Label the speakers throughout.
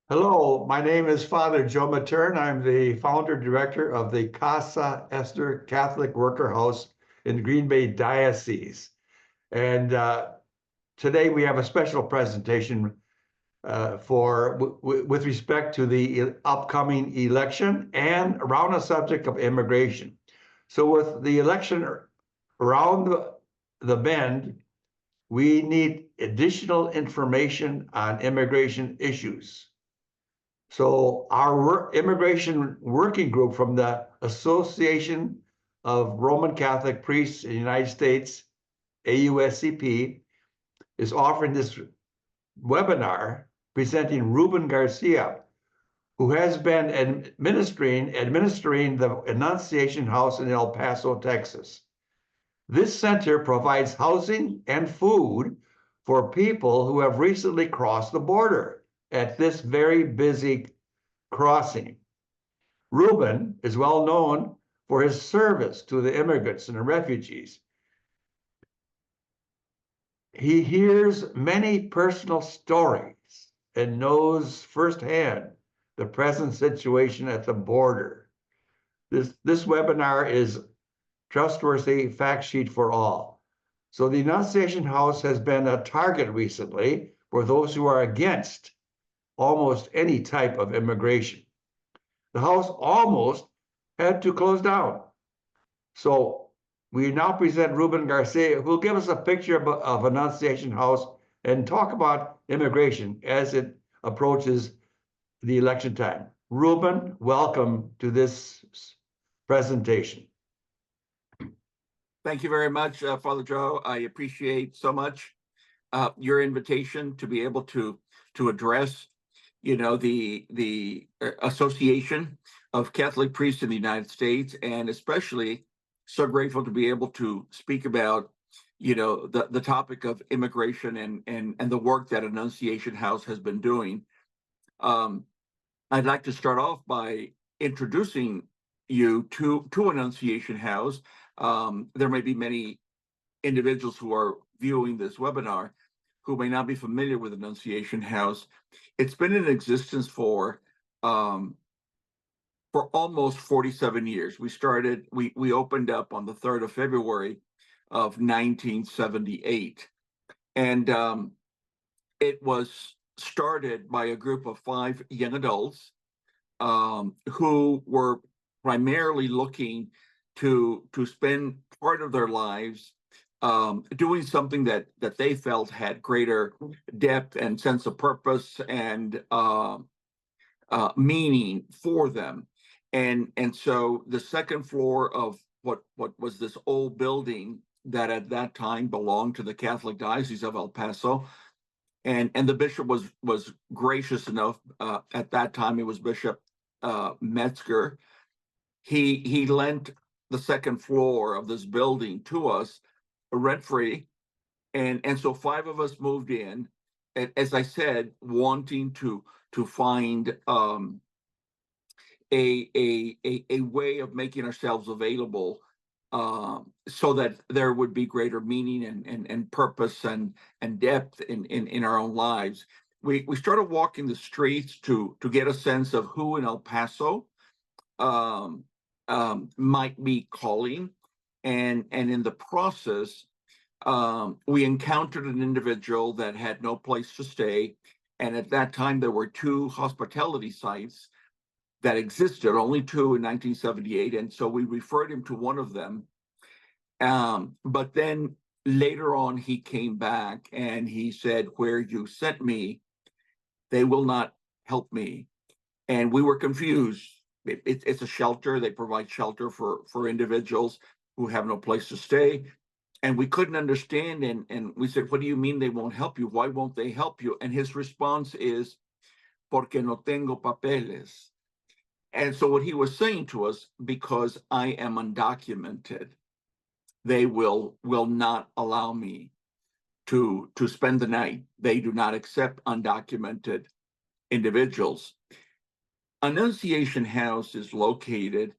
Speaker 1: Hello, my name is Father Joe Matern. I'm the founder director of the Casa Esther Catholic Worker House in Green Bay Diocese. And today we have a special presentation with respect to the upcoming election and around the subject of immigration. So with the election around the bend, we need additional information on immigration issues. So our immigration working group from the Association of Roman Catholic Priests in the United States, AUSCP, is offering this webinar presenting Ruben Garcia, who has been administering the Annunciation House in El Paso, Texas. This center provides housing and food for people who have recently crossed the border at this very busy crossing. Ruben is well known for his service to the immigrants and the refugees. He hears many personal stories and knows firsthand the present situation at the border. This webinar is trustworthy fact sheet for all. So the Annunciation House has been a target recently for those who are against almost any type of immigration. The house almost had to close down. So we now present Ruben Garcia, who will give us a picture of Annunciation House and talk about immigration as it approaches the election time. Ruben, welcome to this presentation.
Speaker 2: Thank you very much, Father Joe. I appreciate so much your invitation to be able to address, the Association of Catholic Priests in the United States, and especially so grateful to be able to speak about, the topic of immigration and the work that Annunciation House has been doing. I'd like to start off by introducing you to Annunciation House. There may be many individuals who are viewing this webinar who may not be familiar with Annunciation House. It's been in existence for almost 47 years. We opened up on the 3rd of February of 1978. And it was started by a group of 5 young adults who were primarily looking to spend part of their lives doing something that they felt had greater depth and sense of purpose and meaning for them. And so the second floor of what was this old building that at that time belonged to the Catholic Diocese of El Paso, and the bishop was gracious enough, at that time it was Bishop Metzger. He lent the second floor of this building to us rent-free, and so 5 of us moved in, as I said, wanting to find a way of making ourselves available so that there would be greater meaning and purpose and depth in our own lives. We started walking the streets to get a sense of who in El Paso might be calling, and in the process we encountered an individual that had no place to stay, and at that time there were 2 hospitality sites that existed, only 2 in 1978, and so we referred him to one of them. But then later on he came back and he said, "Where you sent me, they will not help me." And we were confused. It's a shelter. They provide shelter for individuals who have no place to stay. And we couldn't understand. And we said, "What do you mean they won't help you? Why won't they help you?" And his response is, "Porque no tengo papeles." And so what he was saying to us, because I am undocumented, they will not allow me to spend the night. They do not accept undocumented individuals. Annunciation House is located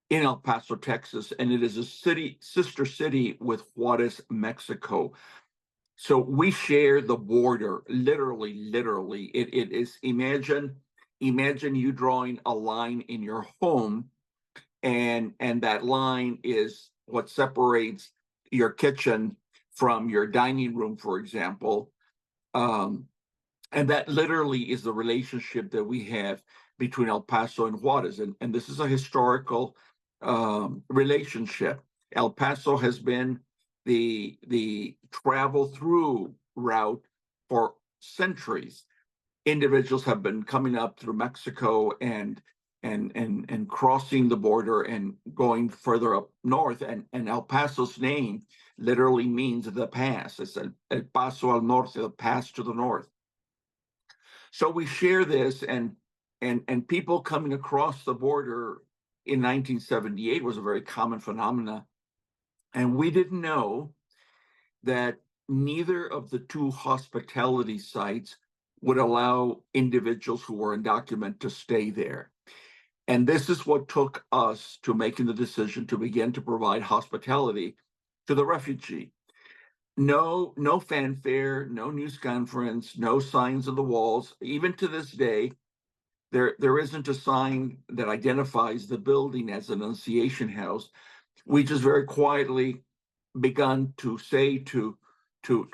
Speaker 2: in El Paso, Texas, and it is a sister city with Juarez, Mexico. So we share the border, literally. It is, imagine you drawing a line in your home, and that line is what separates your kitchen from your dining room, for example. Um, and that literally is the relationship that we have between El Paso and Juarez. And this is a historical relationship. El Paso has been the travel through route for centuries. Individuals have been coming up through Mexico and crossing the border and going further up north. And El Paso's name literally means the pass. It's El Paso al Norte, the pass to the north. So we share this, and people coming across the border in 1978 was a very common phenomena. And we didn't know that neither of the two hospitality sites would allow individuals who were undocumented to stay there. And this is what took us to making the decision to begin to provide hospitality to the refugee. No fanfare, no news conference, no signs on the walls. Even to this day, there isn't a sign that identifies the building as an Annunciation House. We just very quietly begun to say to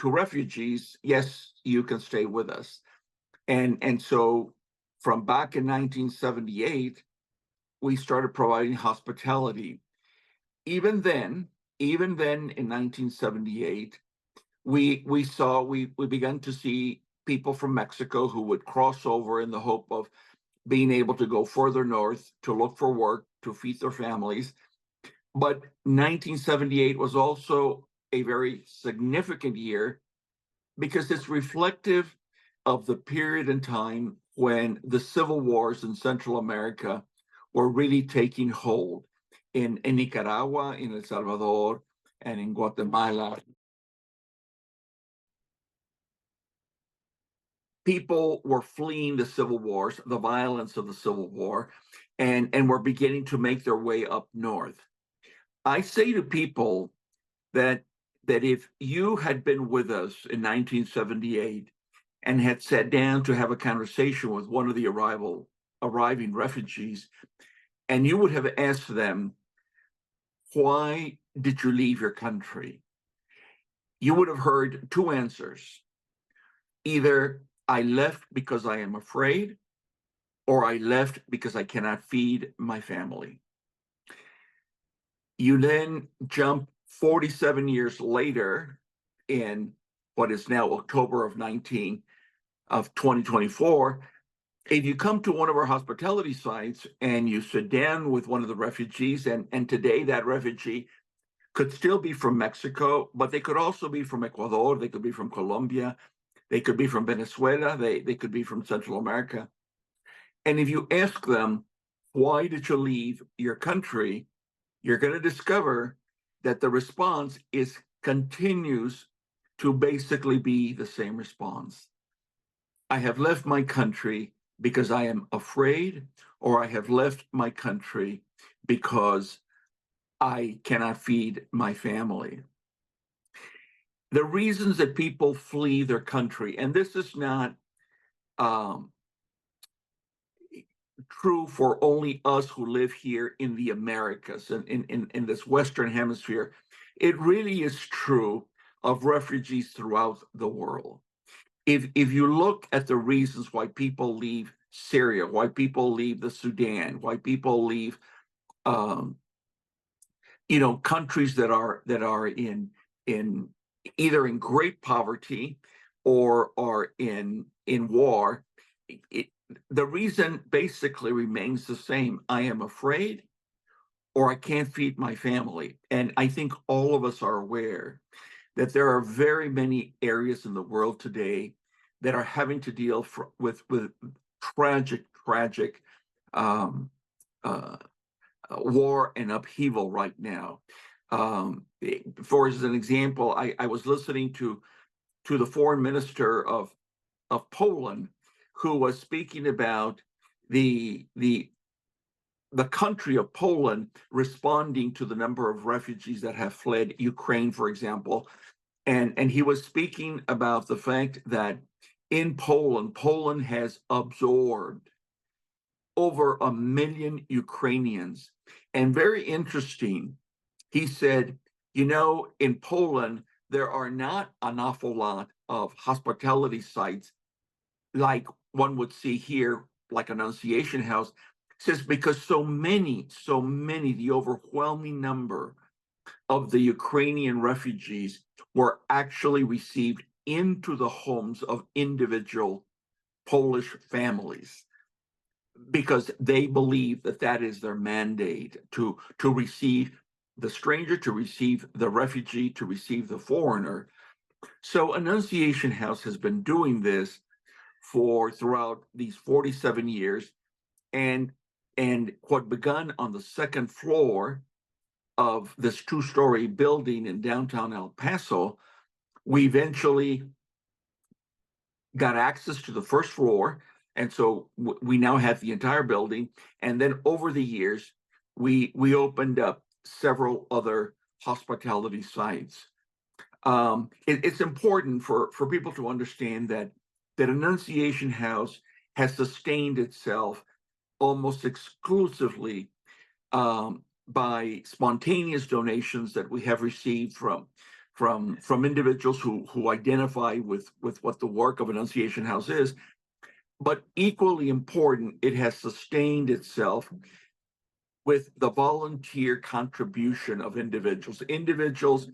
Speaker 2: refugees, yes, you can stay with us. And so from back in 1978, we started providing hospitality. Even then in 1978, we began to see people from Mexico who would cross over in the hope of being able to go further north to look for work, to feed their families. But 1978 was also a very significant year because it's reflective of the period in time when the civil wars in Central America were really taking hold in Nicaragua, in El Salvador, and in Guatemala. People were fleeing the civil wars, the violence of the Civil War, and were beginning to make their way up north. I say to people that if you had been with us in 1978 and had sat down to have a conversation with one of the arriving refugees, and you would have asked them, why did you leave your country? You would have heard two answers. Either I left because I am afraid, or I left because I cannot feed my family. You then jump 47 years later in what is now October of 2024. If you come to one of our hospitality sites and you sit down with one of the refugees, and today that refugee could still be from Mexico, but they could also be from Ecuador, they could be from Colombia, they could be from Venezuela, they could be from Central America. And if you ask them, why did you leave your country? You're going to discover that the response continues to basically be the same response. I have left my country because I am afraid, or I have left my country because I cannot feed my family. The reasons that people flee their country, and this is not true for only us who live here in the Americas and in this Western hemisphere. It really is true of refugees throughout the world. If you look at the reasons why people leave Syria, why people leave the Sudan, why people leave countries that are in either in great poverty or are in war, the reason basically remains the same. I am afraid, or I can't feed my family. And I think all of us are aware that there are very many areas in the world today that are having to deal with tragic war and upheaval right now. For as an example, I was listening to the foreign minister of Poland, who was speaking about the country of Poland responding to the number of refugees that have fled Ukraine, for example. And he was speaking about the fact that in Poland has absorbed over 1 million Ukrainians. And very interesting, he said, in Poland, there are not an awful lot of hospitality sites like one would see here, like Annunciation House. Says because so many, the overwhelming number of the Ukrainian refugees were actually received into the homes of individual Polish families because they believe that that is their mandate to receive the stranger, to receive the refugee, to receive the foreigner. So Annunciation House has been doing this for throughout these 47 years, and what begun on the second floor of this two-story building in downtown El Paso, we eventually got access to the first floor. And so we now have the entire building. And then over the years, we opened up several other hospitality sites. It's important for people to understand that Annunciation House has sustained itself almost exclusively by spontaneous donations that we have received from individuals who identify with what the work of Annunciation House is. But equally important, it has sustained itself with the volunteer contribution of individuals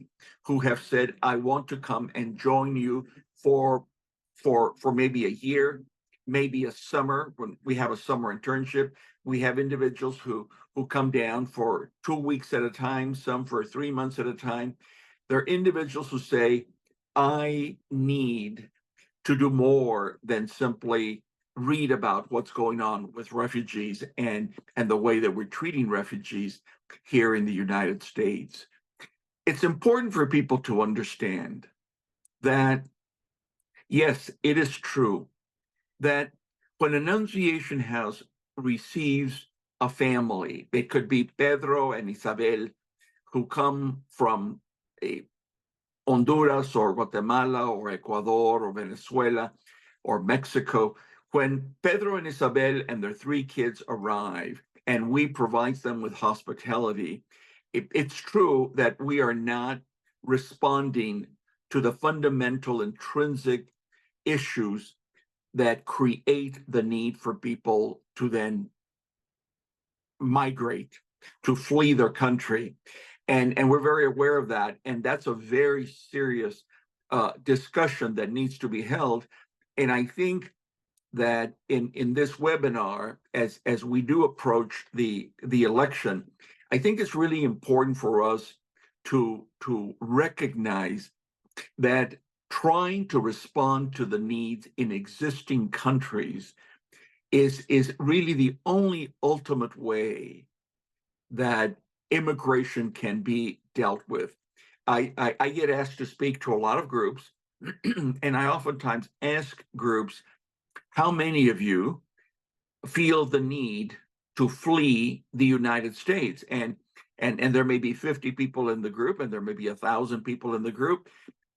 Speaker 2: who have said, I want to come and join you for maybe a year, maybe a summer, when we have a summer internship. We have individuals who come down for 2 weeks at a time, some for 3 months at a time. There are individuals who say, I need to do more than simply read about what's going on with refugees and the way that we're treating refugees here in the United States. It's important for people to understand that, yes, it is true that when Annunciation House receives a family, it could be Pedro and Isabel, who come from Honduras or Guatemala or Ecuador or Venezuela or Mexico. When Pedro and Isabel and their 3 kids arrive and we provide them with hospitality, it's true that we are not responding to the fundamental intrinsic issues that create the need for people to then migrate, to flee their country. And we're very aware of that. And that's a very serious discussion that needs to be held. And I think that in this webinar, as we do approach the election, I think it's really important for us to recognize that trying to respond to the needs in existing countries is really the only ultimate way that immigration can be dealt with. I get asked to speak to a lot of groups, and I oftentimes ask groups, how many of you feel the need to flee the United States? And there may be 50 people in the group, and there may be 1,000 people in the group,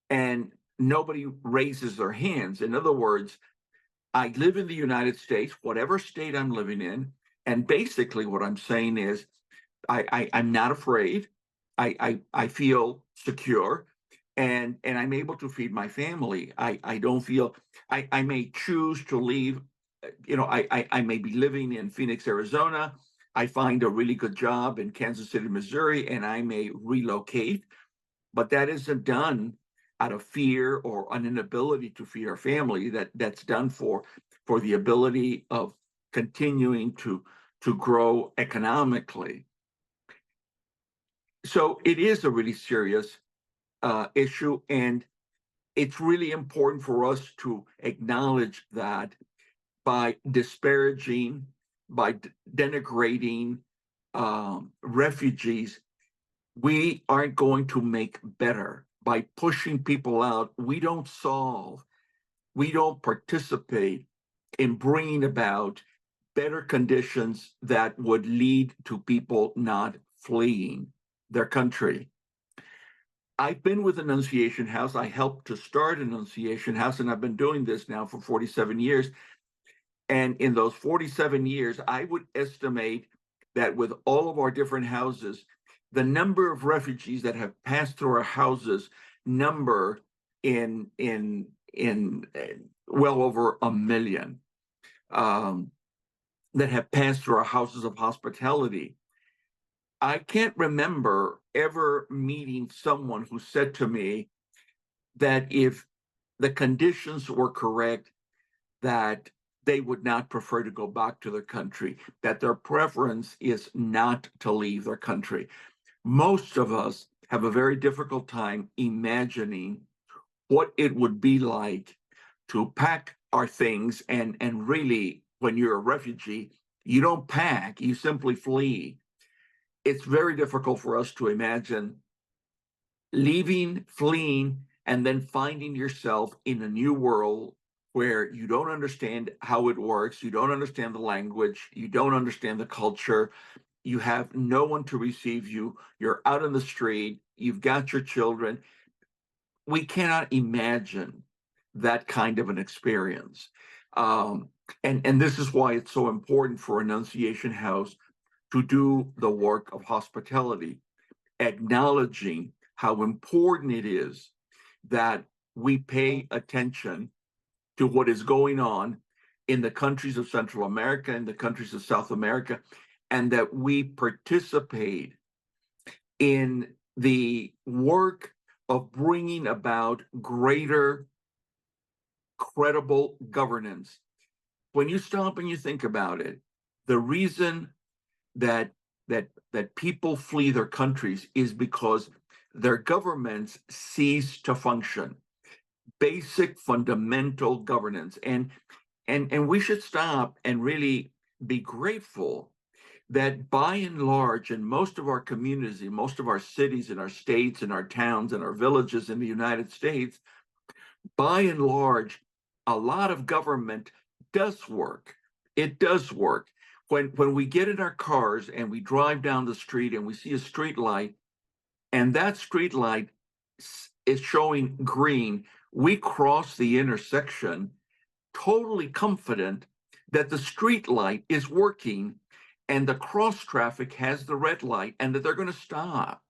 Speaker 2: and nobody raises their hands. In other words, I live in the United States, whatever state I'm living in, and basically what I'm saying is I'm not afraid. I feel secure, and I'm able to feed my family. I don't feel I may choose to leave. I may be living in Phoenix, Arizona. I find a really good job in Kansas City, Missouri, and I may relocate, but that isn't done out of fear or an inability to feed our family. That's done for the ability of continuing to grow economically. So it is a really serious issue, and it's really important for us to acknowledge that by disparaging, by denigrating refugees, we aren't going to make better. By pushing people out, we don't solve, we don't participate in bringing about better conditions that would lead to people not fleeing their country. I've been with Annunciation House. I helped to start Annunciation House, and I've been doing this now for 47 years. And in those 47 years, I would estimate that with all of our different houses, the number of refugees that have passed through our houses number in well over 1 million that have passed through our houses of hospitality. I can't remember ever meeting someone who said to me that if the conditions were correct, that they would not prefer to go back to their country, that their preference is not to leave their country. Most of us have a very difficult time imagining what it would be like to pack our things. And really, when you're a refugee, you don't pack, you simply flee. It's very difficult for us to imagine leaving, fleeing, and then finding yourself in a new world where you don't understand how it works, you don't understand the language, you don't understand the culture, you have no one to receive you, you're out on the street, you've got your children. We cannot imagine that kind of an experience. And this is why it's so important for Annunciation House to do the work of hospitality, acknowledging how important it is that we pay attention to what is going on in the countries of Central America and the countries of South America, and that we participate in the work of bringing about greater credible governance. When you stop and you think about it, the reason that people flee their countries is because their governments cease to function. Basic fundamental governance. And we should stop and really be grateful that by and large, in most of our communities, in most of our cities, in our states, in our towns, and our villages in the United States, by and large, a lot of government does work. It does work. When we get in our cars and we drive down the street and we see a street light, and that street light is showing green, we cross the intersection totally confident that the street light is working and the cross traffic has the red light and that they're going to stop.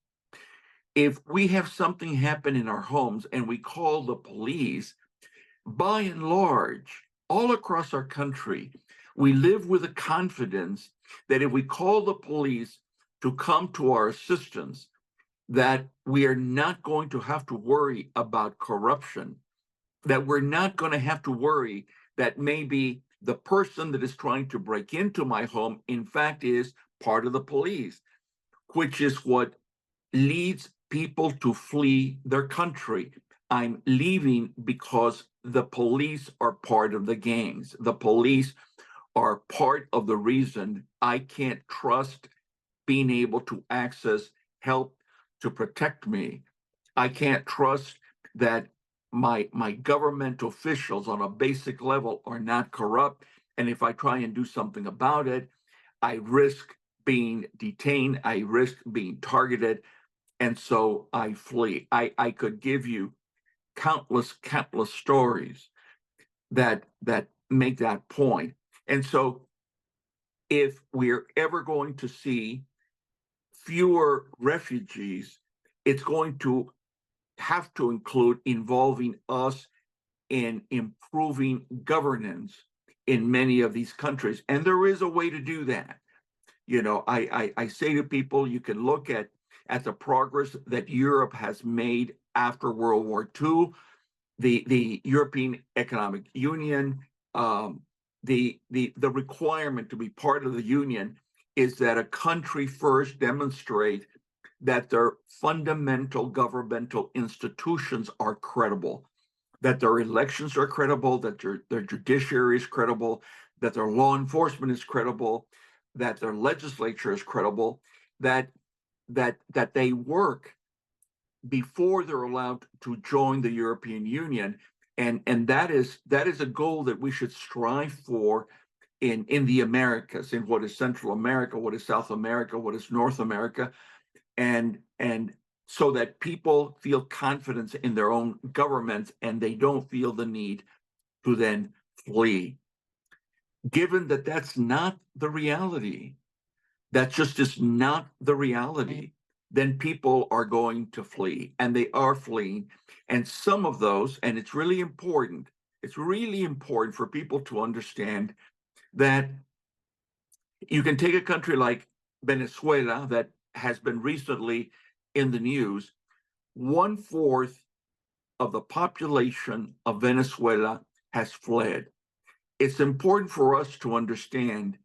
Speaker 2: If we have something happen in our homes and we call the police, by and large, all across our country, we live with the confidence that if we call the police to come to our assistance, that we are not going to have to worry about corruption, that we're not going to have to worry that maybe the person that is trying to break into my home, in fact, is part of the police, which is what leads people to flee their country. I'm leaving because the police are part of the gangs. The police are part of the reason I can't trust being able to access help to protect me. I can't trust that my government officials on a basic level are not corrupt. And if I try and do something about it, I risk being detained, I risk being targeted, and so I flee. I could give you countless stories that make that point. And so if we're ever going to see fewer refugees, it's going to have to include involving us in improving governance in many of these countries. And there is a way to do that. You know, I say to people, you can look at the progress that Europe has made after World War II, the European Economic Union, the requirement to be part of the union is that a country first demonstrate that their fundamental governmental institutions are credible, that their elections are credible, that their judiciary is credible, that their law enforcement is credible, that their legislature is credible, that they work before they're allowed to join the European Union. And that is a goal that we should strive for in the Americas, in what is Central America, what is South America, what is North America. And so that people feel confidence in their own government and they don't feel the need to then flee. Given that that's not the reality, that just is not the reality, then people are going to flee, and they are fleeing. And some of those, and it's really important for people to understand that you can take a country like Venezuela that has been recently in the news. 1/4 of the population of Venezuela has fled. It's important for us to understand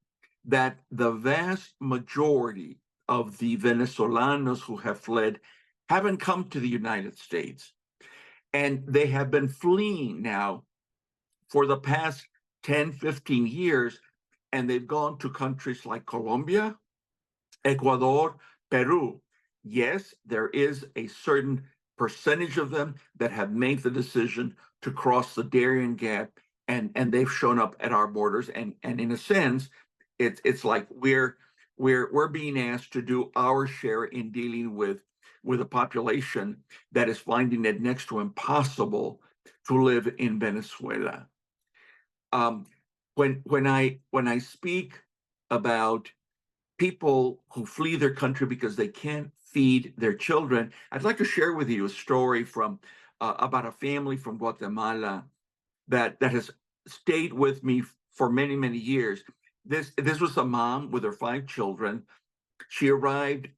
Speaker 2: that the vast majority of the Venezolanos who have fled haven't come to the United States. And they have been fleeing now for the past 10, 15 years, and they've gone to countries like Colombia, Ecuador, Peru. Yes, there is a certain percentage of them that have made the decision to cross the Darien Gap, and they've shown up at our borders. And in a sense, it's like we're being asked to do our share in dealing with a population that is finding it next to impossible to live in Venezuela. When I speak about people who flee their country because they can't feed their children, I'd like to share with you a story from about a family from Guatemala that has stayed with me for many, many years. This was a mom with her 5 children. She arrived.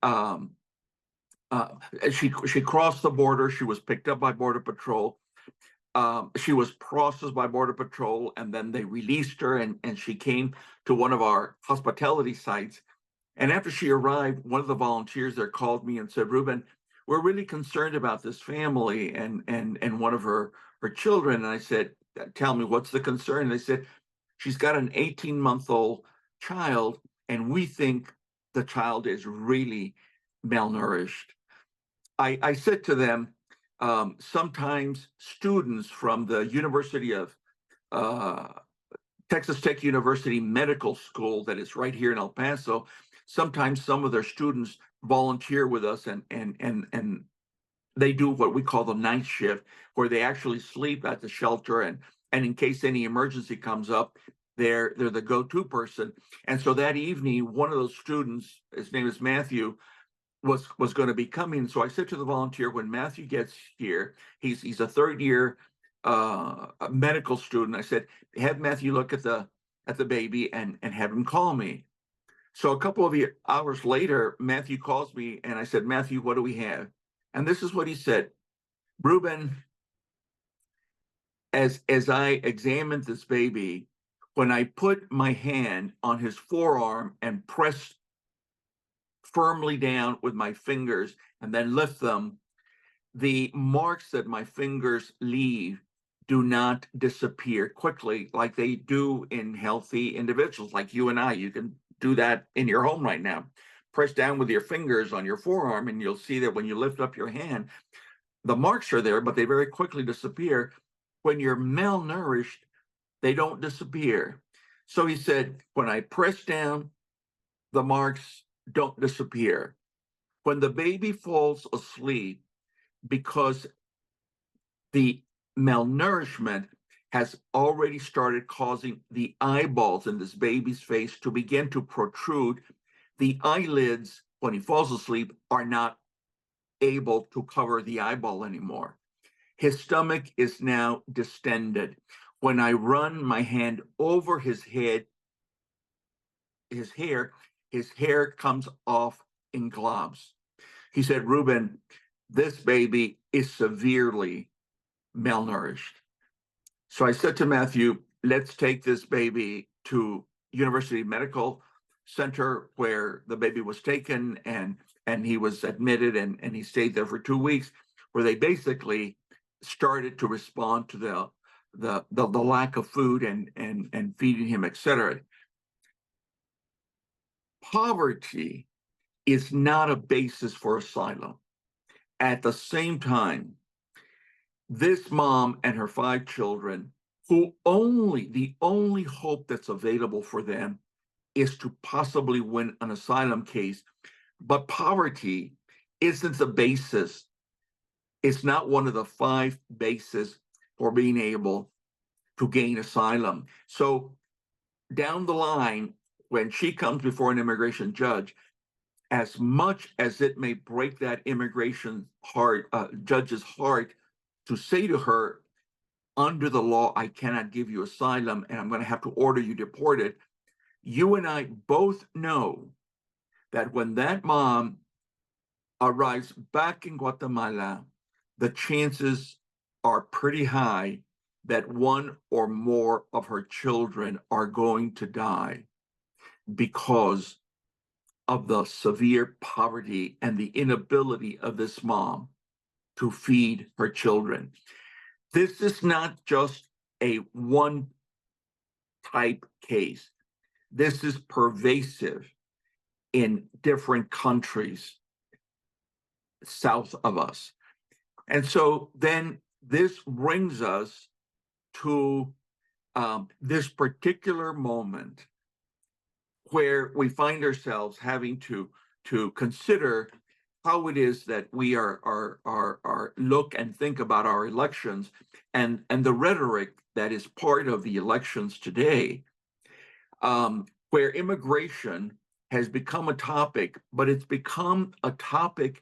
Speaker 2: She crossed the border. She was picked up by Border Patrol. She was processed by Border Patrol, and then they released her, and she came to one of our hospitality sites. And after she arrived, one of the volunteers there called me and said, "Ruben, we're really concerned about this family and one of her children." And I said, "Tell me, what's the concern?" And they said, "She's got an 18-month-old child, and we think the child is really malnourished." I said to them, sometimes students from the University of Texas Tech University Medical School that is right here in El Paso, sometimes some of their students volunteer with us, and they do what we call the night shift, where they actually sleep at the shelter, and in case any emergency comes up, they're the go-to person. And so that evening, one of those students, his name is Matthew, was going to be coming. So I said to the volunteer, when Matthew gets here, he's a 3rd-year medical student. I said, have Matthew look at the baby and have him call me. So a couple of hours later, Matthew calls me, and I said, "Matthew, what do we have?" And this is what he said: "Ruben, as I examined this baby, when I put my hand on his forearm and pressed firmly down with my fingers and then lift them, the marks that my fingers leave do not disappear quickly like they do in healthy individuals like you and I. You can do that in your home right now. Press down with your fingers on your forearm, and you'll see that when you lift up your hand, the marks are there, but they very quickly disappear. When you're malnourished, they don't disappear." So he said, when I press down, the marks don't disappear. When the baby falls asleep, because the malnourishment has already started causing the eyeballs in this baby's face to begin to protrude, the eyelids, when he falls asleep, are not able to cover the eyeball anymore. His stomach is now distended. When I run my hand over his head, his hair comes off in globs. He said, "Ruben, this baby is severely malnourished." So I said to Matthew, "Let's take this baby to University Medical Center, where the baby was taken, and he was admitted, and he stayed there for 2 weeks, where they basically started to respond to the lack of food and feeding him, etc." Poverty is not a basis for asylum. At the same time, this mom and her 5 children, the only hope that's available for them is to possibly win an asylum case. But poverty isn't the basis. It's not one of the 5 bases for being able to gain asylum. So down the line, when she comes before an immigration judge, as much as it may break that immigration judge's heart to say to her, under the law, I cannot give you asylum and I'm going to have to order you deported. You and I both know that when that mom arrives back in Guatemala, the chances are pretty high that one or more of her children are going to die because of the severe poverty and the inability of this mom to feed her children. This is not just a one type case. This is pervasive in different countries south of us. And so then this brings us to this particular moment where we find ourselves having to consider how it is that we are look and think about our elections and the rhetoric that is part of the elections today, where immigration has become a topic, but it's become a topic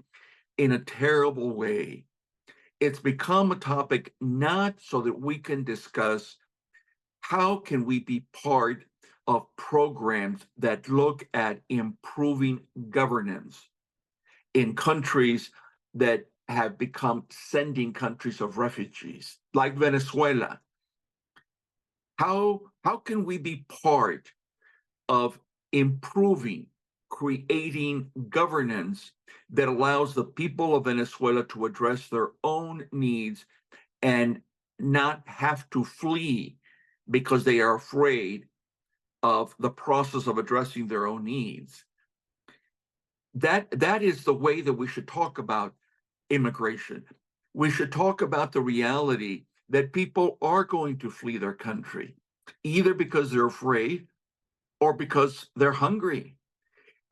Speaker 2: in a terrible way. It's become a topic not so that we can discuss how can we be part of programs that look at improving governance in countries that have become sending countries of refugees, like Venezuela. How can we be part of improving, creating governance that allows the people of Venezuela to address their own needs and not have to flee because they are afraid of the process of addressing their own needs? That is the way that we should talk about immigration. We should talk about the reality that people are going to flee their country, either because they're afraid or because they're hungry.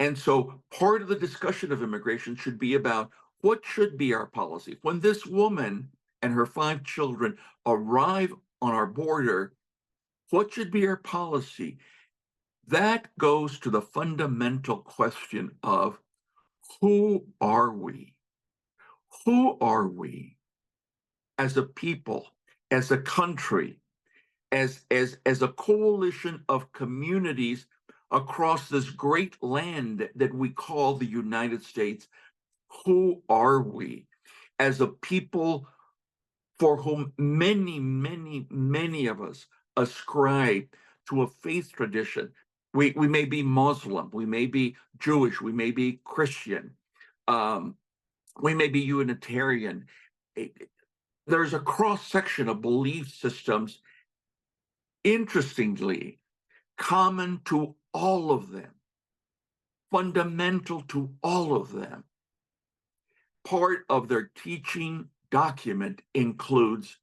Speaker 2: And so part of the discussion of immigration should be about what should be our policy. When this woman and her 5 children arrive on our border, what should be our policy? That goes to the fundamental question of who are we? Who are we as a people, as a country, as a coalition of communities across this great land that we call the United States? Who are we as a people for whom many of us ascribe to a faith tradition? We may be Muslim, we may be Jewish, we may be Christian, we may be Unitarian. There's a cross-section of belief systems, interestingly, common to all of them, fundamental to all of them. Part of their teaching document includes,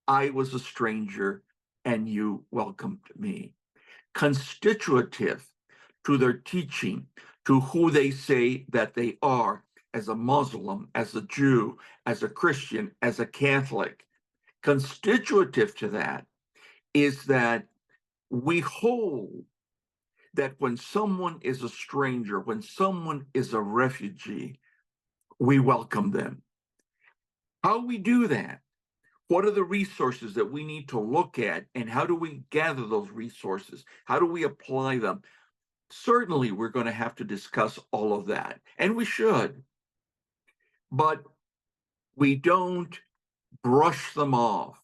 Speaker 2: I was a stranger and you welcomed me. Constitutive to their teaching, to who they say that they are as a Muslim, as a Jew, as a Christian, as a Catholic. Constitutive to that is that we hold that when someone is a stranger, when someone is a refugee, we welcome them. How we do that? What are the resources that we need to look at, and how do we gather those resources? How do we apply them? Certainly, we're going to have to discuss all of that, and we should. But we don't brush them off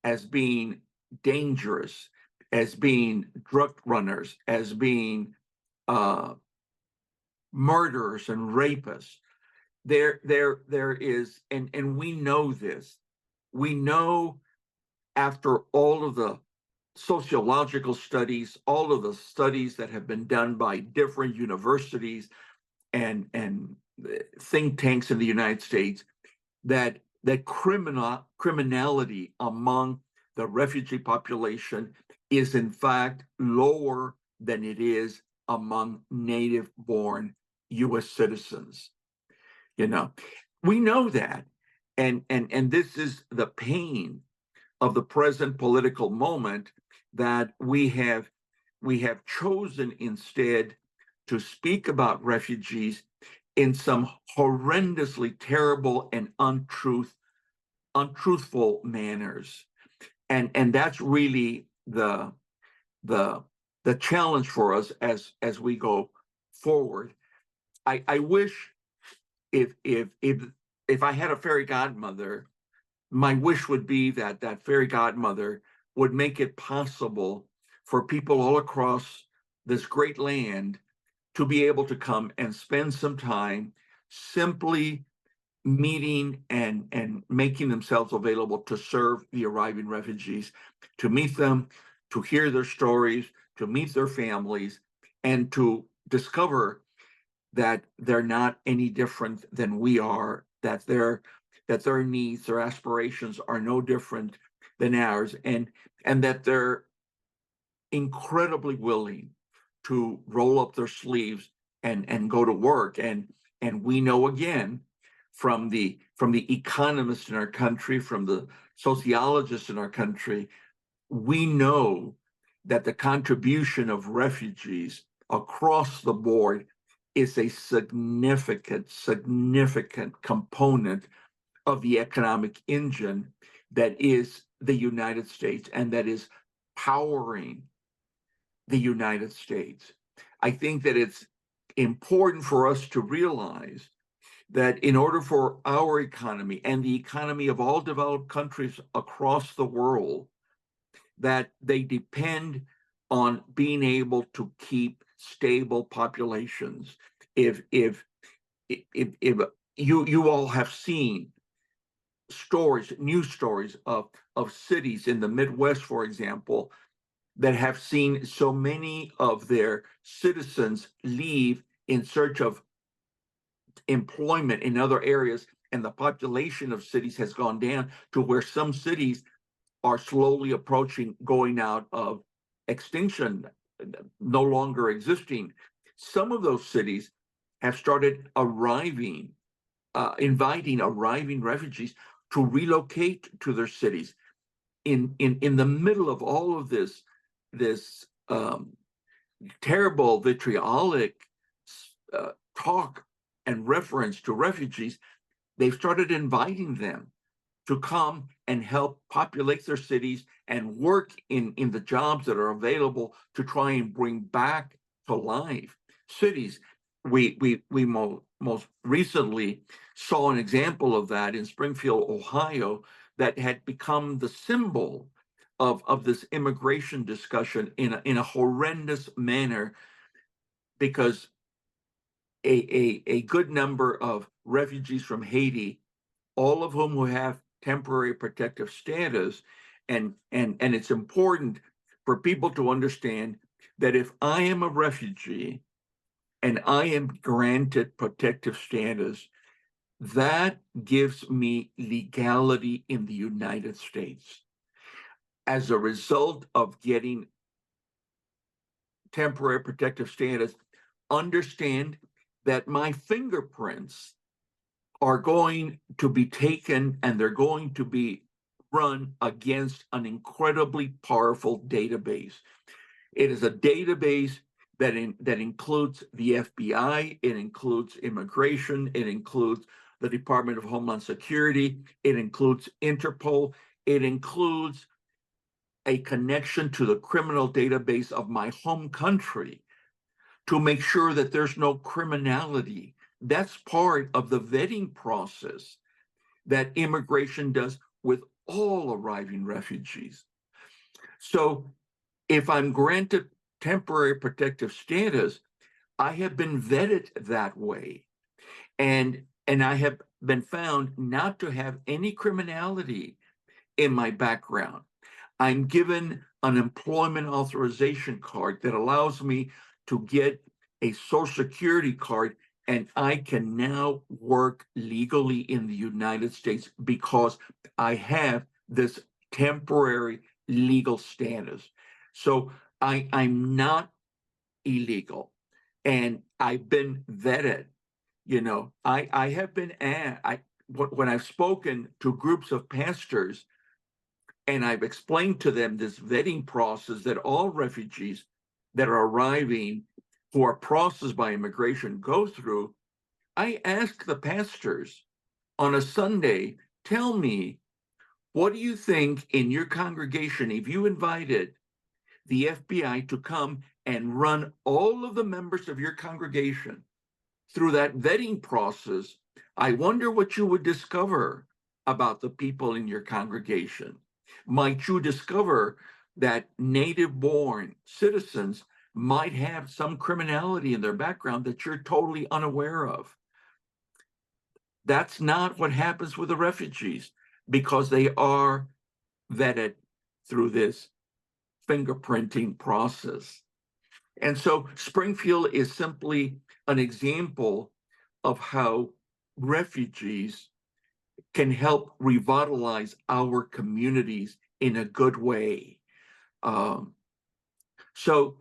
Speaker 2: as being dangerous, as being drug runners, as being murderers and rapists. There is, and we know this. We know, after all of the sociological studies, all of the studies that have been done by different universities and think tanks in the United States, that criminality among the refugee population is in fact lower than it is among native-born U.S. citizens. you know. We know that. And this is the pain of the present political moment, that we have chosen instead to speak about refugees in some horrendously terrible and untruthful manners. And that's really the the challenge for us as we go forward. I wish, if I had a fairy godmother, my wish would be that that fairy godmother would make it possible for people all across this great land to be able to come and spend some time simply meeting and making themselves available to serve the arriving refugees, to meet them, to hear their stories, to meet their families, and to discover that they're not any different than we are, that their needs, their aspirations are no different than ours, and that they're incredibly willing to roll up their sleeves and go to work. And we know, again, from the economists in our country, from the sociologists in our country, we know that the contribution of refugees across the board is a significant component of the economic engine that is the United States, and that is powering the United States. I think that it's important for us to realize that in order for our economy and the economy of all developed countries across the world, that they depend on being able to keep stable populations. If you all have seen news stories of cities in the Midwest, for example, that have seen so many of their citizens leave in search of employment in other areas, and the population of cities has gone down to where some cities are slowly approaching going out of extinction, no longer existing. Some of those cities have started inviting arriving refugees to relocate to their cities. In the middle of all of this terrible vitriolic talk and reference to refugees, they've started inviting them to come and help populate their cities and work in the jobs that are available to try and bring back to life cities. We most recently saw an example of that in Springfield, Ohio, that had become the symbol of this immigration discussion in a horrendous manner, because a good number of refugees from Haiti, all of whom who have temporary protective status, and it's important for people to understand that if I am a refugee and I am granted protective status, that gives me legality in the United States. As a result of getting temporary protective status, understand that my fingerprints are going to be taken, and they're going to be run against an incredibly powerful database. It is a database that includes the FBI, it includes immigration, it includes the Department of Homeland Security, it includes Interpol, it includes a connection to the criminal database of my home country to make sure that there's no criminality. That's part of the vetting process that immigration does with all arriving refugees. So if I'm granted temporary protective status, I have been vetted that way. And I have been found not to have any criminality in my background. I'm given an employment authorization card that allows me to get a Social Security card, and I can now work legally in the United States because I have this temporary legal status. So I'm not illegal, and I've been vetted. I have been when I've spoken to groups of pastors and I've explained to them this vetting process that all refugees that are arriving who are processed by immigration go through, I ask the pastors on a Sunday, tell me, what do you think in your congregation if you invited the FBI to come and run all of the members of your congregation through that vetting process? I wonder what you would discover about the people in your congregation. Might you discover that native born citizens might have some criminality in their background that you're totally unaware of? That's not what happens with the refugees because they are vetted through this fingerprinting process. And so Springfield is simply an example of how refugees can help revitalize our communities in a good way. So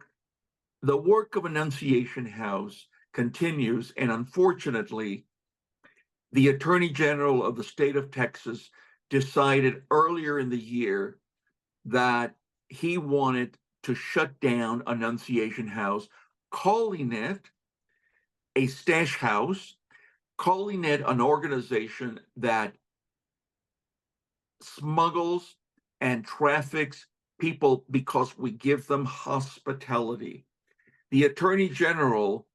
Speaker 2: the work of Annunciation House continues, and unfortunately, the Attorney General of the state of Texas decided earlier in the year that he wanted to shut down Annunciation House, calling it a stash house, calling it an organization that smuggles and traffics people because we give them hospitality. The Attorney General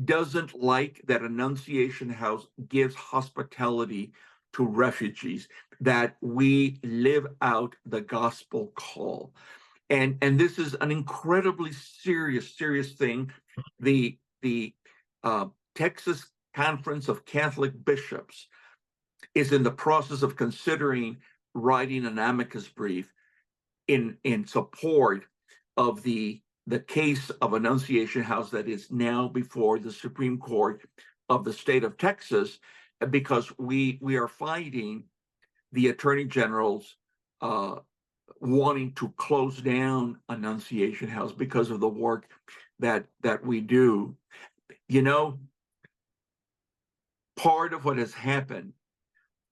Speaker 2: doesn't like that Annunciation House gives hospitality to refugees, that we live out the gospel call. And this is an incredibly serious thing. The Texas Conference of Catholic Bishops is in the process of considering writing an amicus brief in support of the case of Annunciation House that is now before the Supreme Court of the state of Texas, because we are fighting the Attorney General's wanting to close down Annunciation House because of the work that we do. Part of what has happened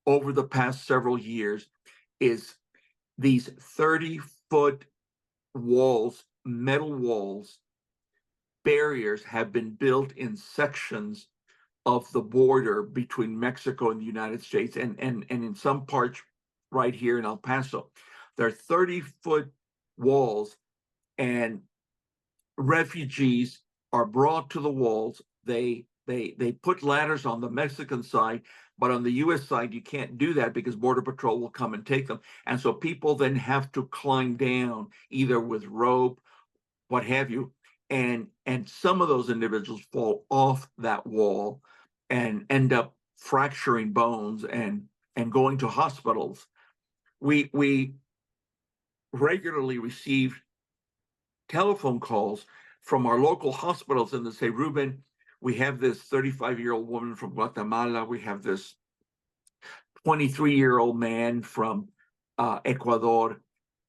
Speaker 2: over the past several years is these 30-foot walls, metal walls, barriers have been built in sections of the border between Mexico and the United States, and in some parts right here in El Paso. There are 30-foot walls, and refugees are brought to the walls. They put ladders on the Mexican side, but on the U.S. side, you can't do that because Border Patrol will come and take them. And so people then have to climb down either with rope, what have you, and some of those individuals fall off that wall and end up fracturing bones and going to hospitals. We regularly receive telephone calls from our local hospitals, and they say, Ruben, we have this 35-year-old woman from Guatemala. We have this 23-year-old man from Ecuador.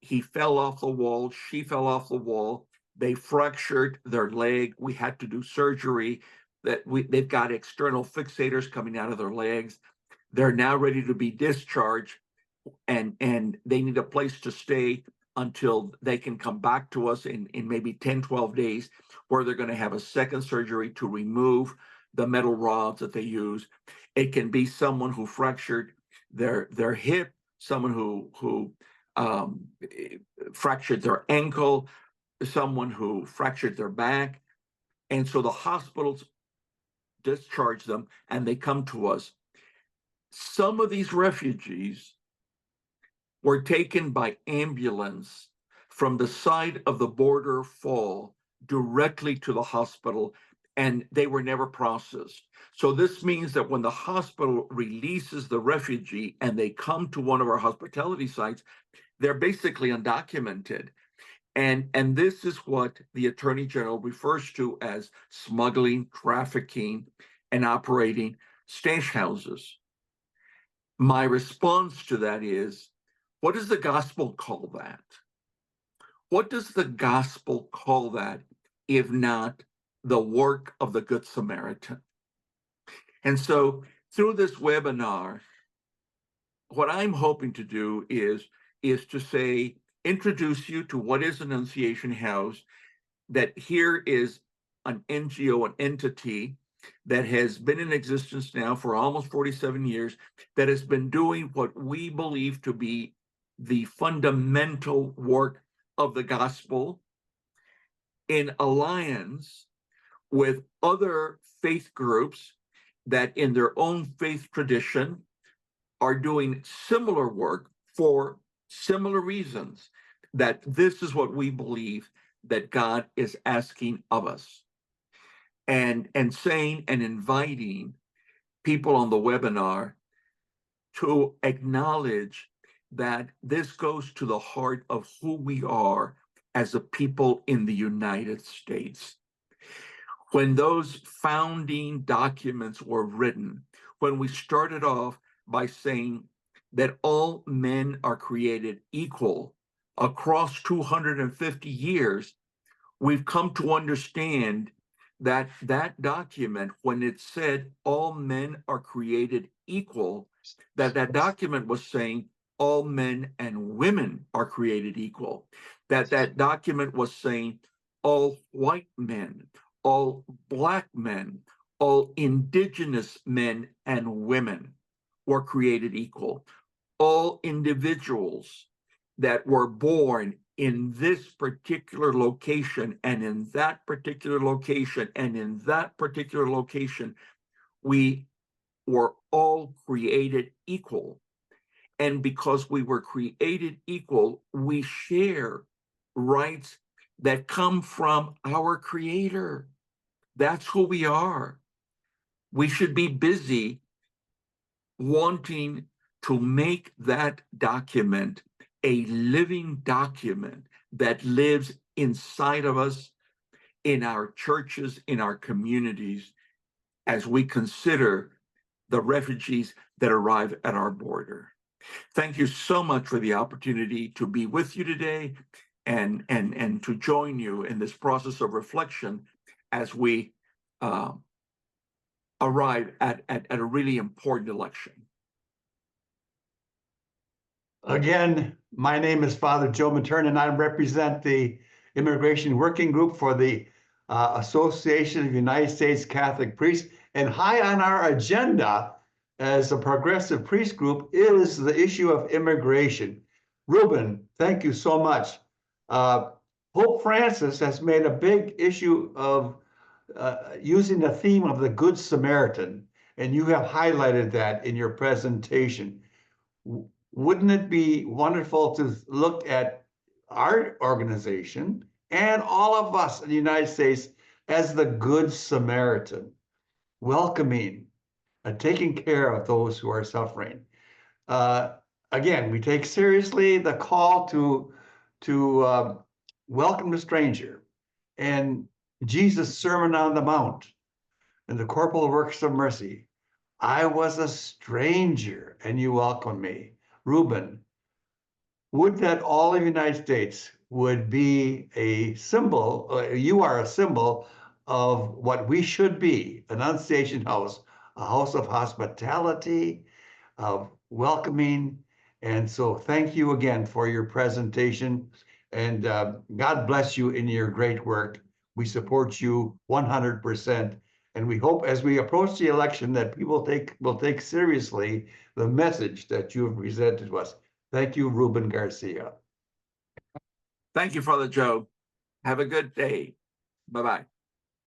Speaker 2: He fell off the wall. She fell off the wall. They fractured their leg. We had to do surgery. They've got external fixators coming out of their legs. They're now ready to be discharged, and they need a place to stay until they can come back to us in maybe 10, 12 days, where they're going to have a second surgery to remove the metal rods that they use. It can be someone who fractured their hip, someone who fractured their ankle, someone who fractured their back. And so the hospitals discharge them and they come to us. Some of these refugees were taken by ambulance from the side of the border fall directly to the hospital, and they were never processed. So this means that when the hospital releases the refugee and they come to one of our hospitality sites, they're basically undocumented. And this is what the Attorney General refers to as smuggling, trafficking, and operating stash houses. My response to that is, what does the gospel call that? What does the gospel call that if not the work of the Good Samaritan? And so through this webinar, what I'm hoping to do is to say, introduce you to what is Annunciation House, that here is an NGO, an entity that has been in existence now for almost 47 years, that has been doing what we believe to be the fundamental work of the gospel in alliance with other faith groups that in their own faith tradition are doing similar work for similar reasons, that this is what we believe that God is asking of us. And saying and inviting people on the webinar to acknowledge that this goes to the heart of who we are as a people in the United States. When those founding documents were written, when we started off by saying that all men are created equal across 250 years, we've come to understand that that document, when it said all men are created equal, that document was saying all men and women are created equal. That document was saying all white men, all Black men, all indigenous men and women were created equal. All individuals that were born in this particular location and in that particular location and in that particular location, we were all created equal. And because we were created equal, we share rights that come from our Creator. That's who we are. We should be busy wanting to make that document a living document that lives inside of us, in our churches, in our communities, as we consider the refugees that arrive at our border. Thank you so much for the opportunity to be with you today and to join you in this process of reflection as we arrive at a really important election.
Speaker 1: Again, my name is Father Joe Matern, and I represent the Immigration Working Group for the Association of United States Catholic Priests. And high on our agenda as a progressive priest group is the issue of immigration. Ruben, thank you so much. Pope Francis has made a big issue of using the theme of the Good Samaritan, and you have highlighted that in your presentation. Wouldn't it be wonderful to look at our organization and all of us in the United States as the Good Samaritan, welcoming and taking care of those who are suffering? Again, we take seriously the call to welcome the stranger, and Jesus' Sermon on the Mount and the corporal works of mercy. I was a stranger and you welcomed me. Ruben, would that all of the United States would be a symbol, you are a symbol of what we should be, Annunciation House, a house of hospitality, of welcoming. And so thank you again for your presentation, and God bless you in your great work. We support you 100%. And we hope as we approach the election that people will take seriously the message that you have presented to us. Thank you, Ruben Garcia.
Speaker 2: Thank you, Father Joe. Have a good day. Bye-bye.